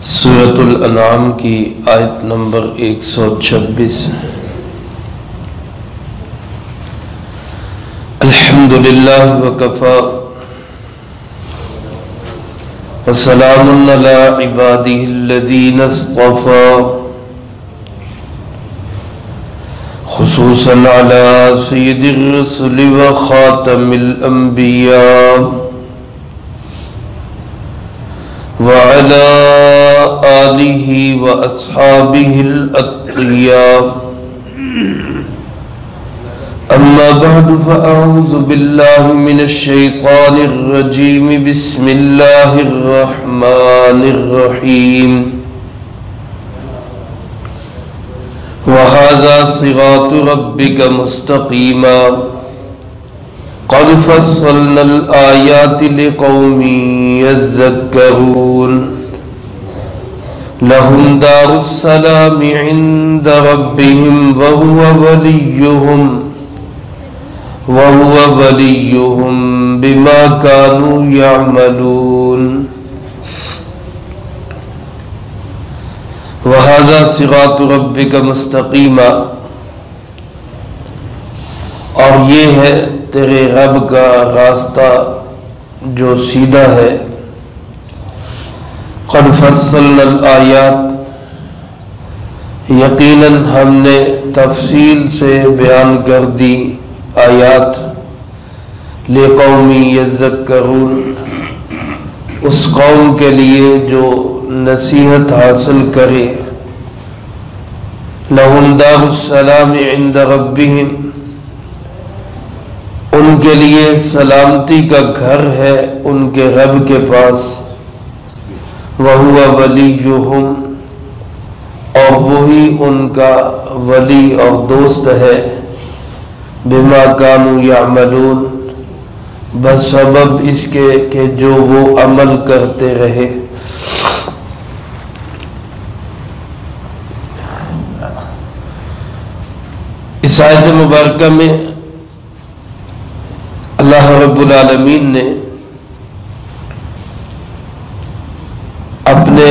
سورۃ الانعام کی آیت نمبر 126۔ الحمدللہ وکفی وسلام علی عبادہ الذین اصطفی خصوصا علی سید الرسل وخاتم الانبیاء وعلى آلہ واصحابہ الاتقیاء اما بعد فاعوذ باللہ من الشیطان الرجیم بسم اللہ الرحمن الرحیم وَهَذَا صِرَاطُ رَبِّكَ مُسْتَقِيمًا قَدْ فَصَّلْنَا الْآيَاتِ لِقَوْمٍ يَذَّكَّرُونَ لَهُمْ دَارُ السَّلَامِ عِندَ رَبِّهِمْ وَهُوَ وَلِيُّهُمْ بِمَا كَانُوا يَعْمَلُونَ وَهَذَا صِرَاطُ رَبِّكَ مُسْتَقِيمًا، اور یہ ہے تیرے رب کا راستہ جو سیدھا ہے۔ قَدْ فَصَّلْنَا الْآيَاتِ، یقیناً ہم نے تفصیل سے بیان کر دی آیات، لِقَوْمٍ يَذَّكَّرُونَ، اس قوم کے لیے جو نصیحت حاصل کرے۔ لَهُمْ دَارُ السَّلَامِ عِندَ رَبِّهِمْ، ان کے لیے سلامتی کا گھر ہے ان کے رب کے پاس۔ وَهُوَ وَلِيُّهُمْ، اور وہی ان کا ولی اور دوست ہے۔ بِمَا كَانُوا يَعْمَلُونَ، بسبب اس کے کہ جو وہ عمل کرتے رہے۔ اس آیت مبارکہ میں اللہ رب العالمین نے اپنے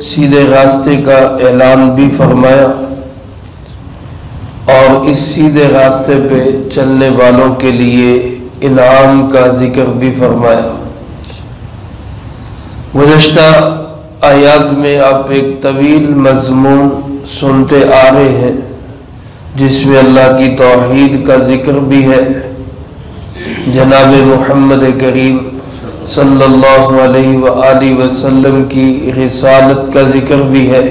سیدھے راستے کا اعلان بھی فرمایا اور اس سیدھے راستے پہ چلنے والوں کے لیے انعام کا ذکر بھی فرمایا۔ گزشتہ آیات میں آپ ایک طویل مضمون سنتے آ رہے ہیں جس میں اللہ کی توحید کا ذکر بھی ہے، جناب محمد کریم صلی اللہ علیہ وآلہ وسلم کی رسالت کا ذکر بھی ہے،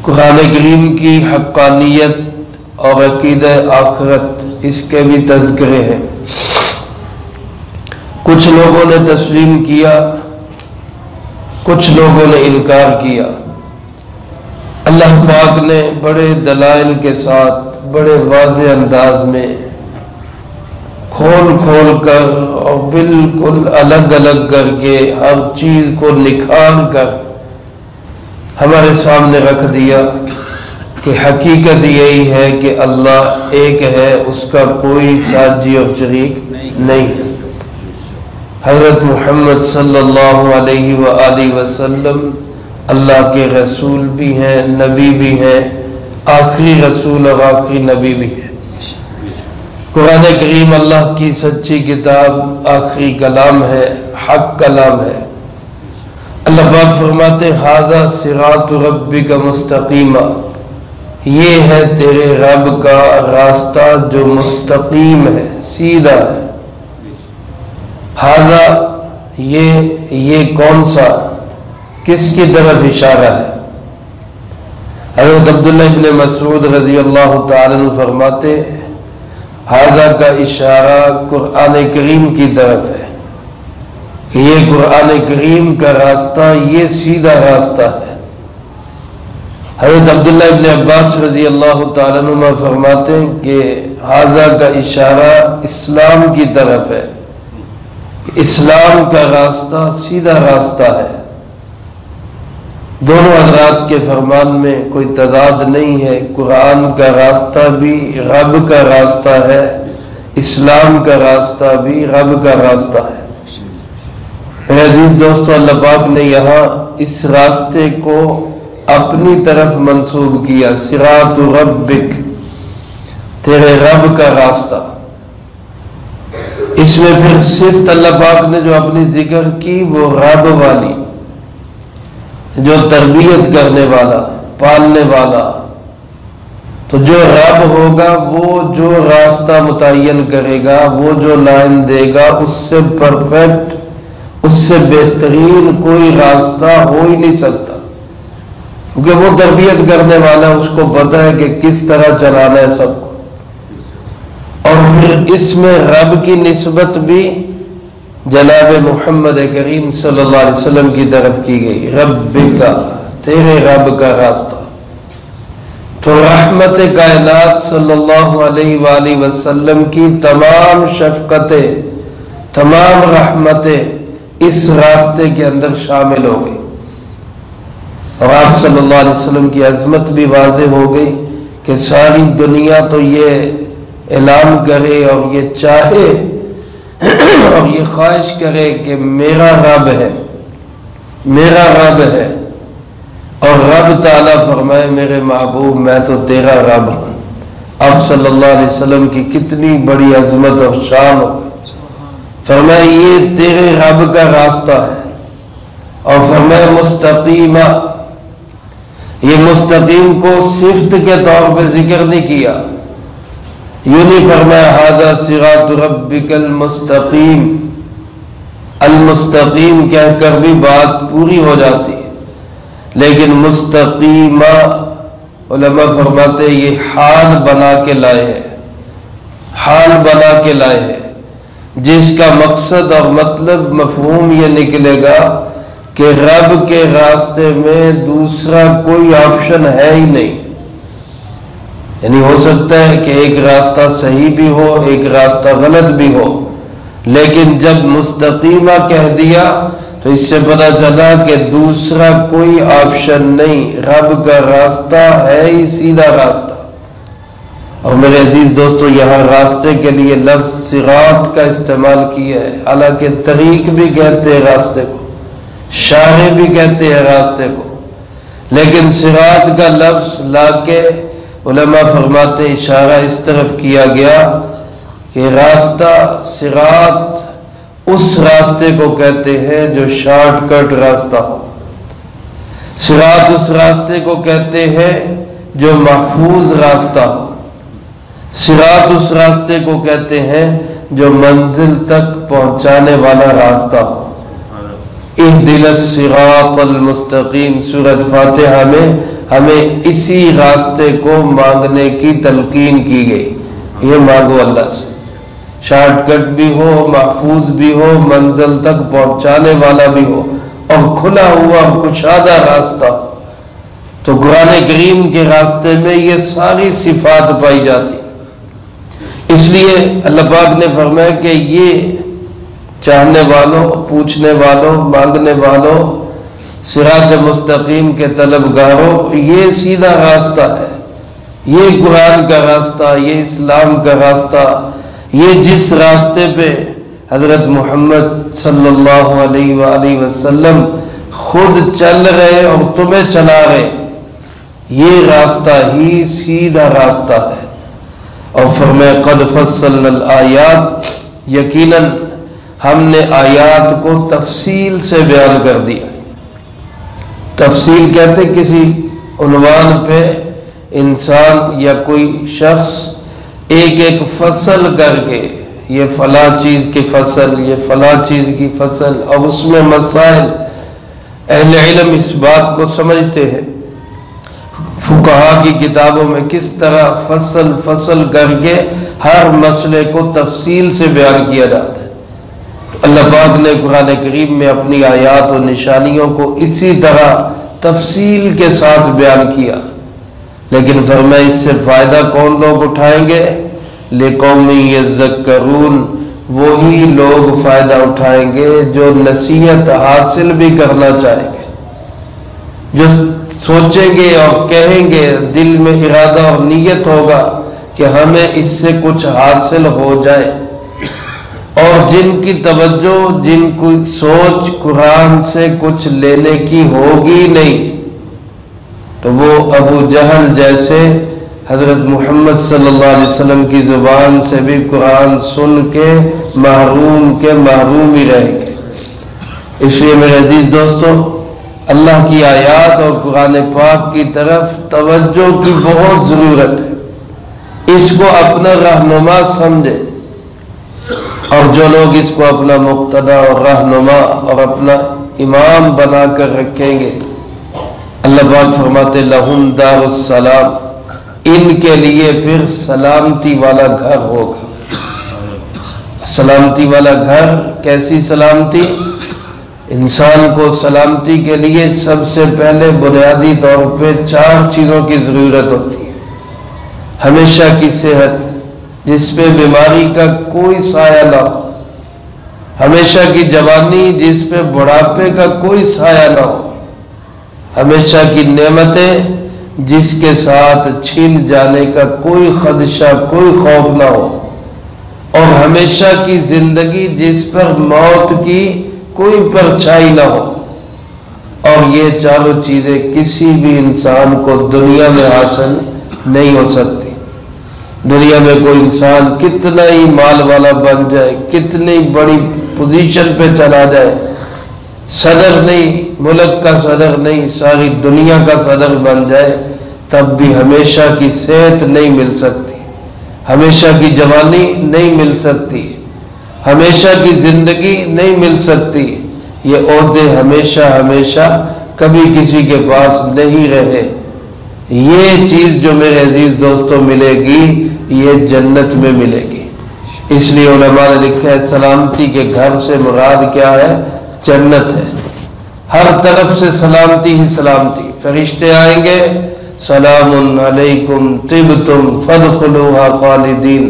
قرآن کریم کی حقانیت اور عقیدہ آخرت اس کے بھی تذکرے ہیں۔ کچھ لوگوں نے تسلیم کیا، کچھ لوگوں نے انکار کیا۔ اللہ پاک نے بڑے دلائل کے ساتھ بڑے واضح انداز میں کھول کھول کر اور بالکل الگ الگ کر کے ہر چیز کو نکھار کر ہمارے سامنے رکھ دیا کہ حقیقت یہی ہے کہ اللہ ایک ہے، اس کا کوئی ساجی اور شریک نہیں ہے۔ حضرت محمد صلی اللہ علیہ وآلہ وسلم اللہ کے رسول بھی ہیں، نبی بھی ہیں، آخری رسول اور آخری نبی بھی ہیں۔ قرآن کریم اللہ کی سچی کتاب، آخری کلام ہے، حق کلام ہے۔ اللہ پاک فرماتے ہیں ھذا صراط ربک مستقیما، یہ ہے تیرے رب کا راستہ جو مستقیم ہے، سیدھا ہے۔ ھذا، یہ کون سا، کس کی طرف اشارہ ہے؟ حضرت عبداللہ ابن مسعود رضی اللہ تعالیٰ عنہ فرماتے ھذا کا اشارہ قرآن کریم کی طرف ہے کہ یہ قرآن کریم کا راستہ، یہ سیدھا راستہ ہے۔ حضرت عبداللہ ابن عباس رضی اللہ تعالیٰ عنہ فرماتے ہیں کہ ھذا کا اشارہ اسلام کی طرف ہے، اسلام کا راستہ سیدھا راستہ ہے۔ دونوں حضرات کے فرمان میں کوئی تضاد نہیں ہے، قرآن کا راستہ بھی رب کا راستہ ہے، اسلام کا راستہ بھی رب کا راستہ ہے۔ میرے عزیز دوستو، اللہ پاک نے یہاں اس راستے کو اپنی طرف منسوب کیا، صراط ربک، تیرے رب کا راستہ۔ اس میں پھر صفت اللہ پاک نے جو اپنی ذکر کی وہ رب والی، جو تربیت کرنے والا، پالنے والا۔ تو جو رب ہوگا وہ جو راستہ متعین کرے گا، وہ جو لائن دے گا، اس سے پرفیکٹ، اس سے بہترین کوئی راستہ ہو ہی نہیں سکتا، کیونکہ وہ تربیت کرنے والا، اس کو پتہ ہے کہ کس طرح چلانا ہے سب کو۔ اور پھر اس میں رب کی نسبت بھی جناب محمد کریم صلی اللہ علیہ وسلم کی طرف کی گئی، رب کا، تیرے رب کا راستہ۔ تو رحمت کائنات صلی اللہ علیہ وآلہ وسلم کی تمام شفقتیں، تمام رحمتیں اس راستے کے اندر شامل ہو گئی، اور آپ صلی اللہ علیہ وسلم کی عظمت بھی واضح ہو گئی کہ ساری دنیا تو یہ اعلان کرے اور یہ چاہے اور یہ خواہش کرے کہ میرا رب ہے، میرا رب ہے، اور رب تعالیٰ فرمائے میرے محبوب میں تو تیرا رب ہوں۔ آپ صلی اللہ علیہ وسلم کی کتنی بڑی عظمت اور شان ہو گئی۔ فرمائے یہ تیرے رب کا راستہ ہے، اور فرمائے مستقیمہ، یہ مستقیم کو صفت کے طور پہ ذکر نہیں کیا، یوں نہیں فرمایا ھذا صراط ربک المستقیم، المستقیم کہہ کر بھی بات پوری ہو جاتی ہے، لیکن مستقیمہ علماء فرماتے یہ حال بنا کے لائے ہیں، حال بنا کے لائے ہیں، جس کا مقصد اور مطلب مفہوم یہ نکلے گا کہ رب کے راستے میں دوسرا کوئی آپشن ہے ہی نہیں۔ یعنی ہو سکتا ہے کہ ایک راستہ صحیح بھی ہو، ایک راستہ غلط بھی ہو، لیکن جب مستقیمہ کہہ دیا تو اس سے پتہ چلا کہ دوسرا کوئی آپشن نہیں، رب کا راستہ ہے ہی سیدھا راستہ۔ اور میرے عزیز دوستو، یہاں راستے کے لیے لفظ صراط کا استعمال کیا ہے، حالانکہ طریق بھی کہتے ہیں راستے کو، شاہ بھی کہتے ہیں راستے کو، لیکن صراط کا لفظ لا کے علماء فرماتے اشارہ اس طرف کیا گیا کہ راستہ صراط اس راستے کو کہتے ہیں جو شارٹ کٹ راستہ ہو، صراط اس راستے کو کہتے ہیں جو محفوظ راستہ ہو، صراط اس راستے کو کہتے ہیں جو منزل تک پہنچانے والا راستہ ہو۔ اہدنا الصراط المستقیم، سورۃ فاتحہ میں ہمیں اسی راستے کو مانگنے کی تلقین کی گئی، یہ مانگو اللہ سے، شارٹ کٹ بھی ہو، محفوظ بھی ہو، منزل تک پہنچانے والا بھی ہو، اور کھلا ہوا کشادہ راستہ ہو۔ تو قرآن کریم کے راستے میں یہ ساری صفات پائی جاتی، اس لیے اللہ پاک نے فرمایا کہ یہ چاہنے والوں، پوچھنے والوں، مانگنے والوں، صراط مستقیم کے طلبگاروں، یہ سیدھا راستہ ہے، یہ قرآن کا راستہ، یہ اسلام کا راستہ، یہ جس راستے پہ حضرت محمد صلی اللہ علیہ وآلہ وسلم خود چل رہے اور تمہیں چلا رہے، یہ راستہ ہی سیدھا راستہ ہے۔ اور فرمائے قد فصلنا الآیات، یقیناً ہم نے آیات کو تفصیل سے بیان کر دیا۔ تفصیل کہتے کسی عنوان پہ انسان یا کوئی شخص ایک ایک فصل کر کے، یہ فلاں چیز کی فصل، یہ فلاں چیز کی فصل، اور اس میں مسائل، اہل علم اس بات کو سمجھتے ہیں، فقہا کی کتابوں میں کس طرح فصل فصل کر کے ہر مسئلے کو تفصیل سے بیان کیا جاتا ہے۔ اللہ پاک نے قرآن کریم میں اپنی آیات و نشانیوں کو اسی طرح تفصیل کے ساتھ بیان کیا، لیکن فرمایا اس سے فائدہ کون لوگ اٹھائیں گے؟ لِقَوْمٍ يَذَّكَّرُونَ، وہی لوگ فائدہ اٹھائیں گے جو نصیحت حاصل بھی کرنا چاہیں گے، جو سوچیں گے اور کہیں گے، دل میں ارادہ اور نیت ہوگا کہ ہمیں اس سے کچھ حاصل ہو جائے، اور جن کی توجہ، جن کی سوچ قرآن سے کچھ لینے کی ہوگی نہیں، تو وہ ابو جہل جیسے حضرت محمد صلی اللہ علیہ وسلم کی زبان سے بھی قرآن سن کے محروم ہی رہیں گے۔ اس لیے میرے عزیز دوستو، اللہ کی آیات اور قرآن پاک کی طرف توجہ کی بہت ضرورت ہے۔ اس کو اپنا رہنما سمجھے، اور جو لوگ اس کو اپنا مقتدا اور رہنما اور اپنا امام بنا کر رکھیں گے، اللہ پاک فرماتے لہم دار السلام، ان کے لیے پھر سلامتی والا گھر ہوگا۔ سلامتی والا گھر، کیسی سلامتی؟ انسان کو سلامتی کے لیے سب سے پہلے بنیادی طور پہ 4 چیزوں کی ضرورت ہوتی ہے۔ ہمیشہ کی صحت، جس پہ بیماری کا کوئی سایہ نہ ہو، ہمیشہ کی جوانی، جس پہ بڑھاپے کا کوئی سایہ نہ ہو، ہمیشہ کی نعمتیں، جس کے ساتھ چھین جانے کا کوئی خدشہ، کوئی خوف نہ ہو، اور ہمیشہ کی زندگی جس پر موت کی کوئی پرچھائی نہ ہو۔ اور یہ چاروں چیزیں کسی بھی انسان کو دنیا میں حاصل نہیں ہو سکتی۔ دنیا میں کوئی انسان کتنا ہی مال والا بن جائے، کتنی بڑی پوزیشن پہ چلا جائے، صدر نہیں، ملک کا صدر نہیں، ساری دنیا کا صدر بن جائے، تب بھی ہمیشہ کی صحت نہیں مل سکتی، ہمیشہ کی جوانی نہیں مل سکتی، ہمیشہ کی زندگی نہیں مل سکتی۔ یہ عہدے ہمیشہ کبھی کسی کے پاس نہیں رہے۔ یہ چیز جو میرے عزیز دوستوں ملے گی، یہ جنت میں ملے گی۔ اس لیے علماء نے لکھا ہے سلامتی کے گھر سے مراد کیا ہے؟ جنت ہے۔ ہر طرف سے سلامتی ہی سلامتی۔ فرشتے آئیں گے، سلام علیکم طبتم فادخلوها خالدین،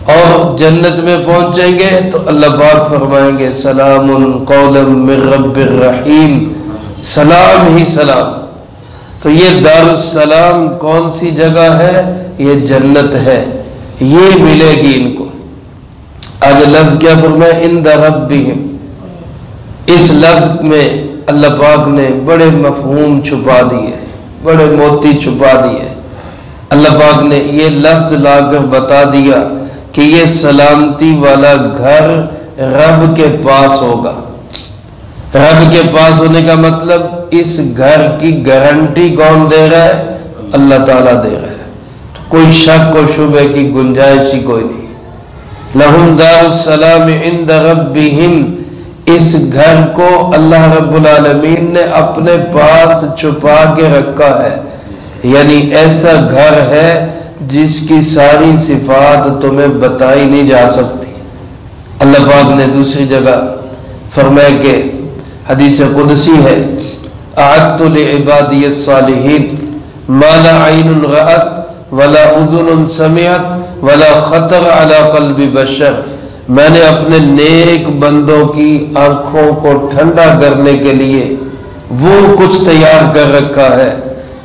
اور جنت میں پہنچیں گے تو اللہ پاک فرمائیں گے سلام قولا من رب الرحیم، سلام ہی سلام۔ تو یہ دار السلام کون سی جگہ ہے؟ یہ جنت ہے، یہ ملے گی ان کو۔ آگے لفظ کیا فرمایا؟ عند ربہم۔ اس لفظ میں اللہ پاک نے بڑے مفہوم چھپا دیے، بڑے موتی چھپا دیے۔ اللہ پاک نے یہ لفظ لا کر بتا دیا کہ یہ سلامتی والا گھر رب کے پاس ہوگا۔ رب کے پاس ہونے کا مطلب اس گھر کی گارنٹی کون دے رہا ہے؟ اللہ تعالیٰ دے رہا ہے، تو کوئی شک و شبہ کی گنجائش ہی کوئی نہیں۔ لہم دار السلام عند ربہم، اس گھر کو اللہ رب العالمین نے اپنے پاس چھپا کے رکھا ہے، یعنی ایسا گھر ہے جس کی ساری صفات تمہیں بتائی نہیں جا سکتی۔ اللہ پاک نے دوسری جگہ فرمایا کہ حدیث قدسی ہے، اعدت لعبادی الصالحین ما لا عین رأت ولا اذن سمعت ولا خطر علی قلب بشر، میں نے اپنے نیک بندوں کی آنکھوں کو ٹھنڈا کرنے کے لیے وہ کچھ تیار کر رکھا ہے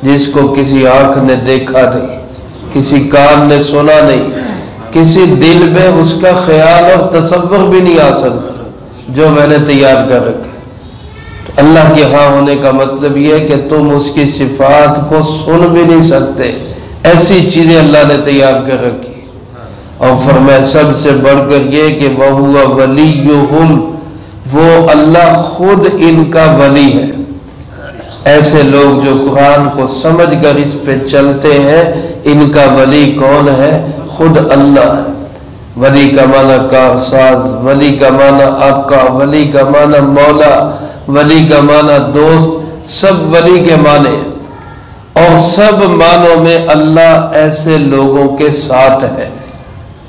جس کو کسی آنکھ نے دیکھا نہیں، کسی کان نے سنا نہیں، کسی دل میں اس کا خیال اور تصور بھی نہیں آ سکتا، جو میں نے تیار کر رکھا۔ تو اللہ کے ہاں ہونے کا مطلب یہ ہے کہ تم اس کی صفات کو سن بھی نہیں سکتے، ایسی چیزیں اللہ نے تیار کر رکھی۔ اور فرمایا سب سے بڑھ کر یہ کہ وَهُوَ وَلِيُّهُمْ، وہ اللہ خود ان کا ولی ہے۔ ایسے لوگ جو قرآن کو سمجھ کر اس پہ چلتے ہیں، ان کا ولی کون ہے؟ خود اللہ ہے۔ ولی کا معنی کارساز، ولی کا معنی آقا، ولی کا معنی مولا، ولی کا معنی دوست، سب ولی کے معنی ہیں، اور سب معنوں میں اللہ ایسے لوگوں کے ساتھ ہے۔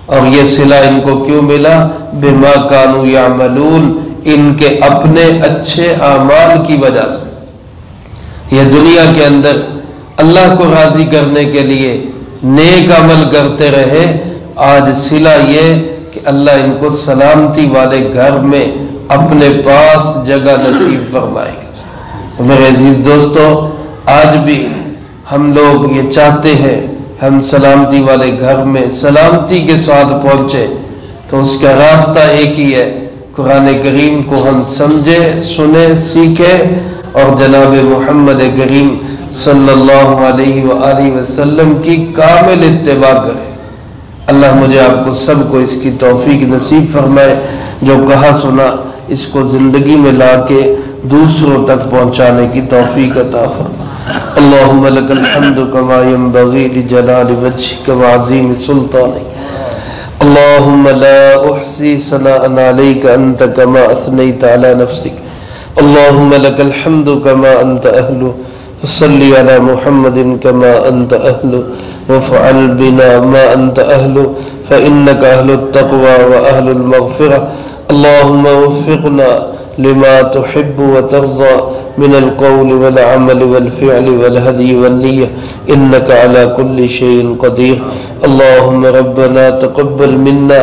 اور یہ صلہ ان کو کیوں ملا؟ بما کانوا یعملون، ان کے اپنے اچھے اعمال کی وجہ سے۔ یہ دنیا کے اندر اللہ کو راضی کرنے کے لیے نیک عمل کرتے رہے، آج صلہ یہ کہ اللہ ان کو سلامتی والے گھر میں اپنے پاس جگہ نصیب فرمائے گا۔ میرے عزیز دوستو، آج بھی ہم لوگ یہ چاہتے ہیں ہم سلامتی والے گھر میں سلامتی کے ساتھ پہنچے، تو اس کا راستہ ایک ہی ہے، قرآن کریم کو ہم سمجھے، سنیں، سیکھیں اور جناب محمد کریم صلی اللہ علیہ وآلہ وسلم کی کامل اتباع کریں۔ اللہ مجھے آپ کو سب کو اس کی توفیق نصیب فرمائے، جو کہا سنا اس کو زندگی میں لا کے دوسروں تک پہنچانے کی توفیق عطا فرمائے۔ اللہم لک الحمد کما ینبغی لجلال وجہک وعظیم سلطانک، اللہم لا احصی ثناء علیک انت کما اثنیت علی نفسک، اللہم لک الحمد کما انت اہل، صلی علی محمد کما انت اہل، وفعل بنا ما انت اہل، فإنک اہل التقوی واہل المغفرہ، اللہم وفقنا لما تحب وترضى من القول والعمل والفعل والهدي والنية إنك على كل شيء قدير. اللهم ربنا تقبل منا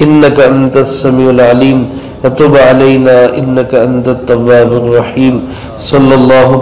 إنك أنت السميع العليم وتب علينا إنك أنت التواب الرحيم. صلى الله